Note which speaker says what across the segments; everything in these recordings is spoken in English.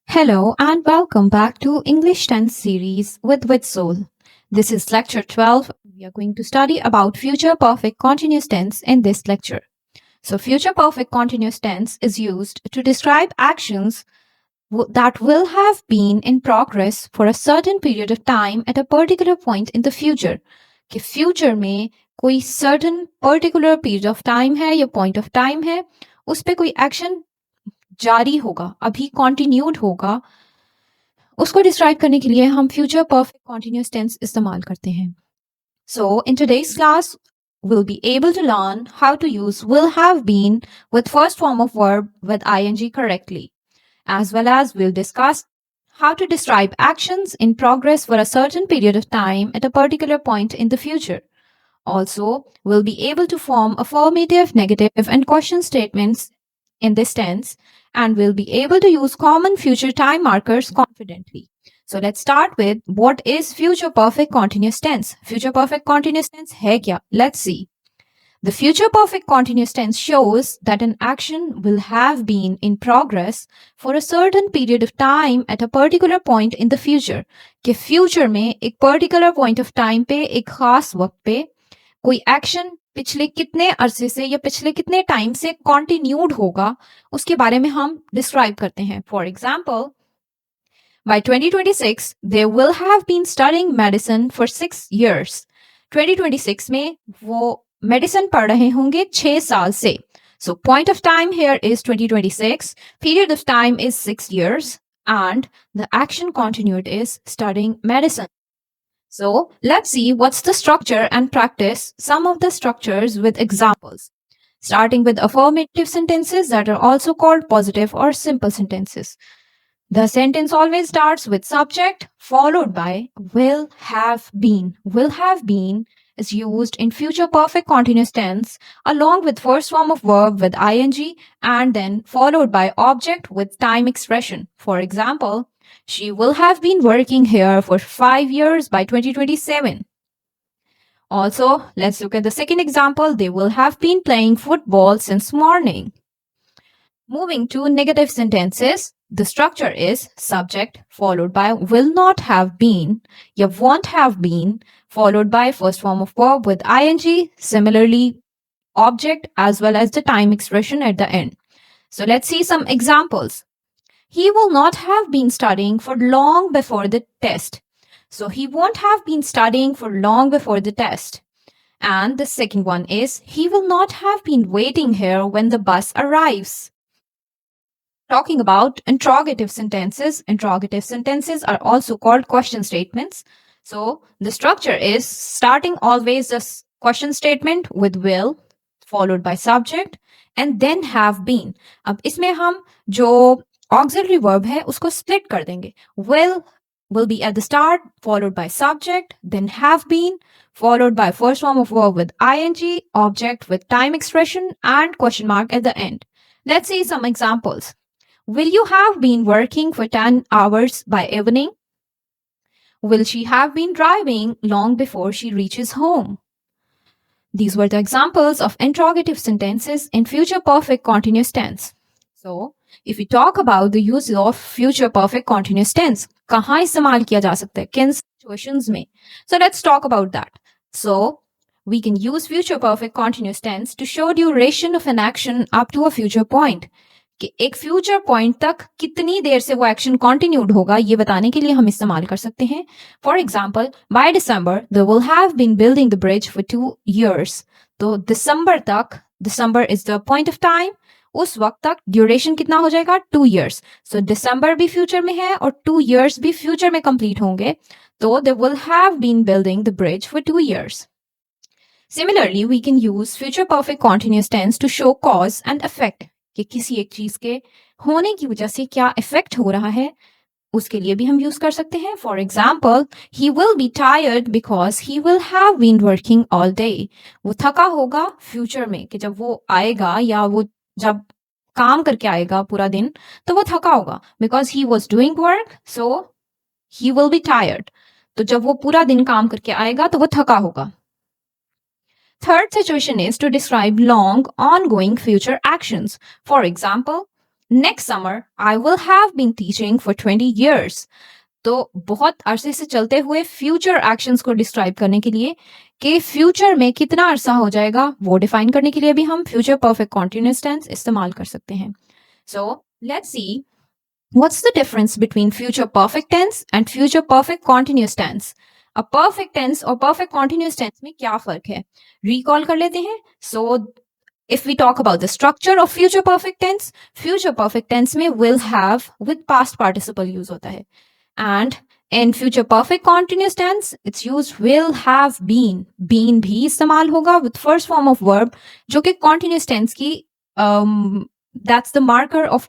Speaker 1: Hello and welcome back to English 10 series with Soul. This is lecture 12. We are going to study about future perfect continuous tense in this lecture. So future perfect continuous tense is used to describe actions that will have been in progress for a certain period of time at a particular point in the future. कि future में कोई certain particular period of time है या point of time है, उस पे कोई action जारी होगा, अभी continued होगा, उसको डिस्क्राइब करने के लिए हम फ्यूचर परफेक्ट कॉन्टिन्यूस टेंस इस्तेमाल करते हैं. So in today's class, we'll be able to learn how to use will have been with first form of verb with ing correctly, as well as we'll discuss how to describe actions in progress for a certain period of time at a particular point in the future. Also, we'll be able to form affirmative, negative, and question statements in this tense, and we'll be able to use common future time markers confidently. So let's start with what is future perfect continuous tense. Future perfect continuous tense hai kya? Let's see. The future perfect continuous tense shows that an action will have been in progress for a certain period of time at a particular point in the future. कि future में एक particular point of time पे एक खास वक्त पे कोई action पिछले कितने अरसे से या पिछले कितने टाइम से कंटिन्यूड होगा उसके बारे में हम डिस्क्राइब करते हैं. For example, by 2026 they will have been studying medicine for 6 years. 2026 में वो मेडिसिन पढ़ रहे होंगे 6 साल से. So point of time here is 2026, period of time is 6 years, and the action continued is studying medicine. So let's see what's the structure and practice some of the structures with examples. Starting with affirmative sentences that are also called positive or simple sentences. The sentence always starts with subject followed by will have been. Will have been is used in future perfect continuous tense along with first form of verb with ing and then followed by object with time expression. For example, she will have been working here for 5 years by 2027. Also, let's look at the second example. They will have been playing football since morning. Moving to negative sentences, the structure is subject followed by will not have been, ya won't have been, followed by first form of verb with ing, similarly object as well as the time expression at the end. So let's see some examples. He will not have been studying for long before the test. So he won't have been studying for long before the test. And the second one is he will not have been waiting here when the bus arrives. Talking about interrogative sentences are also called question statements. So the structure is starting always the question statement with will followed by subject and then have been. अब इसमें हम जो auxiliary verb है उसको split कर देंगे. Will be at the start followed by subject, then have been followed by first form of verb with ing, object with time expression and question mark at the end. Let's see some examples. Will you have been working for 10 hours by evening? Will she have been driving long before she reaches home? These were the examples of interrogative sentences in future perfect continuous tense. So, if we talk about the use of future perfect continuous tense, कहाँ इस्तेमाल किया जा सकता है, किन situations में? So let's talk about that. So, we can use future perfect continuous tense to show duration of an action up to a future point. कि एक फ्यूचर पॉइंट तक कितनी देर से वो एक्शन कंटिन्यूड होगा ये बताने के लिए हम इस्तेमाल कर सकते हैं. For example, by December they will have been building the bridge for 2 years. तो दिसंबर तक, December is the point of time, उस वक्त तक ड्यूरेशन कितना हो जाएगा 2 years. सो दिसंबर भी फ्यूचर में है और 2 years भी फ्यूचर में कंप्लीट होंगे, तो they will have been building the bridge for 2 years. Similarly, we can use future perfect continuous tense to show cause and effect. कि किसी एक चीज के होने की वजह से क्या इफेक्ट हो रहा है उसके लिए भी हम यूज कर सकते हैं. For example, he will be tired because he will have been working all day. वो थका होगा फ्यूचर में कि जब वो आएगा या वो जब काम करके आएगा पूरा दिन तो वो थका होगा because he was doing work, so he will be tired. तो जब वो पूरा दिन काम करके आएगा तो वो थका होगा. Third situation is to describe long, ongoing future actions. For example, next summer, I will have been teaching for 20 years. तो बहुत अरसे से चलते हुए फ्यूचर एक्शंस को डिस्क्राइब करने के लिए कि फ्यूचर में कितना अरसा हो जाएगा वो डिफाइन करने के लिए भी हम फ्यूचर परफेक्ट कॉन्टिन्यूअस टेंस इस्तेमाल कर सकते हैं. So let's see what's the difference between future perfect tense and future perfect continuous tense. अब परफेक्ट टेंस और परफेक्ट कॉन्टिन्यूअस टेंस में क्या फर्क है रिकॉल कर लेते हैं. सो if we talk about the structure of future perfect tense में will have with past participle use होता है. And in future perfect continuous tense, it's used will have been. Been भी इस्तेमाल होगा with first form of verb, जो कि continuous tense की that's the marker of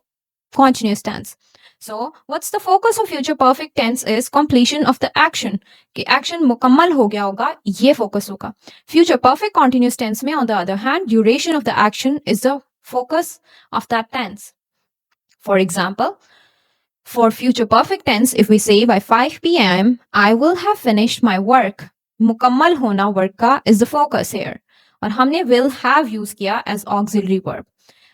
Speaker 1: continuous tense. So, what's the focus of future perfect tense is completion of the action. कि action मुकम्मल हो गया होगा, ये focus होगा. Future perfect continuous tense में, on the other hand, duration of the action is the focus of that tense. For example, for future perfect tense, if we say by 5 p.m., I will have finished my work. मुकम्मल होना work का is the focus here. और हमने will have use किया as auxiliary verb.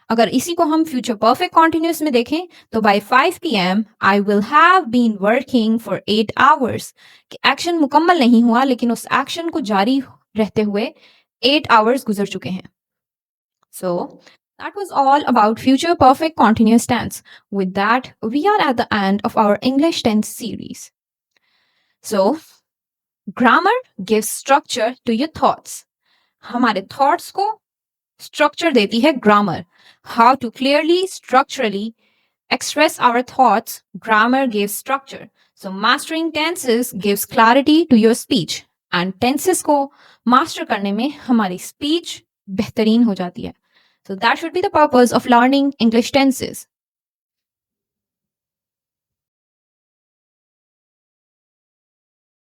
Speaker 1: अगर इसी को हम future perfect continuous में देखें तो by 5 p.m. I will have been working for 8 hours. कि action मुकम्मल नहीं हुआ लेकिन उस action को जारी रहते हुए 8 hours गुजर चुके हैं. So, that was all about future perfect continuous tense. With that, we are at the end of our English tense series. So, grammar gives structure to your thoughts. हमारे thoughts को structure देती है grammar. How to clearly, structurally express our thoughts, grammar gives structure. So, mastering tenses gives clarity to your speech. And tenses को master करने में हमारी speech बेहतरीन हो जाती है. So that should be the purpose of learning English tenses.